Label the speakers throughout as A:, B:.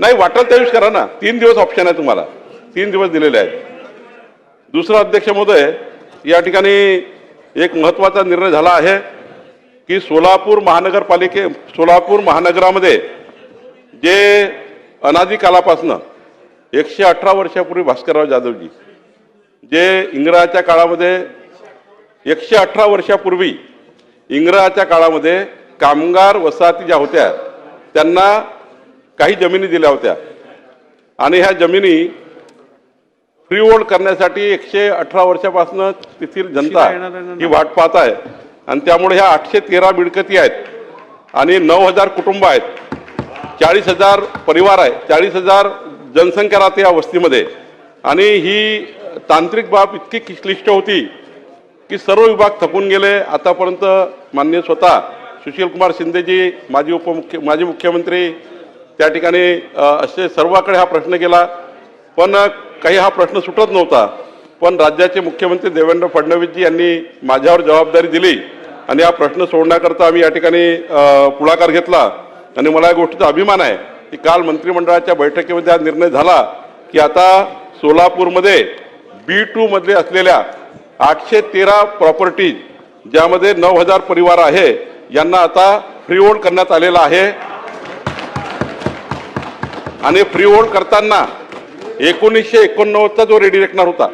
A: नाही वाटेल त्या दिवशी करा ना, 3 दिवस ऑप्शन आहे तुम्हाला, 3 दिवस दिलेले आहेत. दुसरा अध्यक्ष महोदय, या ठिकाणी एक महत्त्वाचा निर्णय झाला आहे की सोलापूर महानगरामध्ये जे अनादी कालापासून 118 वर्षापूर्वी भास्करराव जाधवजी जे इंग्रजाच्या काळामध्ये 118 वर्षापूर्वी इंग्रजाच्या काळामध्ये कामगार वसाहती ज्या होत्या त्यांना काही जमिनी दिल्या होत्या आणि ह्या जमिनी फ्री होल्ड करण्यासाठी 118 वर्षापासून तेथील जनता ही वाट पाहत आहे आणि त्यामुळे ह्या 813 मिळकती आहेत आणि 9000 कुटुंब आहेत, 40,000 परिवार आहेत, 40,000 जनसंख्या राहते या वस्तीमध्ये. आणि ही तांत्रिक बाब इतकी क्लिष्ट होती की सर्व विभाग थकून गेले. आतापर्यंत माननीय स्वतः सुशीलकुमार शिंदेजी माजी मुख्यमंत्री त्या ठिकाणी असे सर्वांकडे हा प्रश्न गेला, पण काही हा प्रश्न सुटत नव्हता. पण राज्याचे मुख्यमंत्री देवेंद्र फडणवीसजी यांनी माझ्यावर जबाबदारी दिली आणि हा प्रश्न सोडण्याकरता आम्ही या ठिकाणी पुढाकार घेतला. आणि मला या गोष्टीचा अभिमान आहे की काल मंत्रिमंडळाच्या बैठकीमध्ये हा निर्णय झाला की आता सोलापूरमध्ये B2 मध्ये असलेल्या 813 प्रॉपर्टीज ज्यामध्ये 9000 परिवार आहे यांना आता फ्री होल्ड करण्यात आलेला आहे. आणि फ्री होल्ड करताना 1989चा जो रेडी रेकनर होता,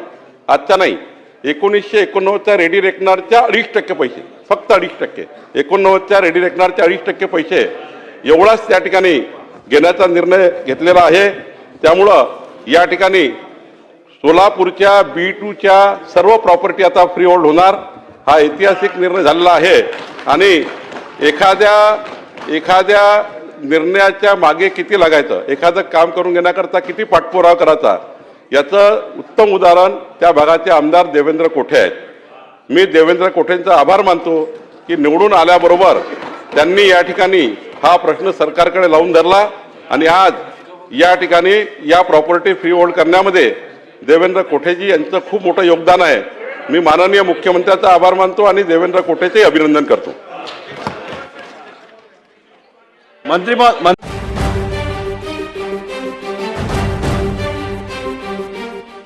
A: आजचा नाही, 1989च्या रेडी रेकनरच्या 2.5% पैसे, फक्त 2.5%, 89च्या रेडी रेकनरच्या 2.5% पैसे एवढाच त्या ठिकाणी घेण्याचा निर्णय घेतलेला आहे. त्यामुळं या ठिकाणी सोलापूरच्या B2च्या सर्व प्रॉपर्टी आता फ्री होल्ड होणार. हा ऐतिहासिक निर्णय झालेला आहे आणि एखाद्या निर्णयाच्या मागे किती लागायचं, एखादं काम करून घेण्याकरता किती पाठपुरावा करायचा, याचं उत्तम उदाहरण त्या भागाचे आमदार देवेंद्र कोठे आहेत. मी देवेंद्र कोठेंचा आभार मानतो की निवडून आल्याबरोबर त्यांनी या ठिकाणी हा प्रश्न सरकारकडे लावून धरला आणि आज या ठिकाणी या प्रॉपर्टी फ्री होल्ड करण्यामध्ये देवेंद्र कोठेजी यांचं खूप मोठं योगदान आहे. मी माननीय मुख्यमंत्र्यांचा आभार मानतो आणि देवेंद्र कोठेचे अभिनंदन करतो.
B: मंत्री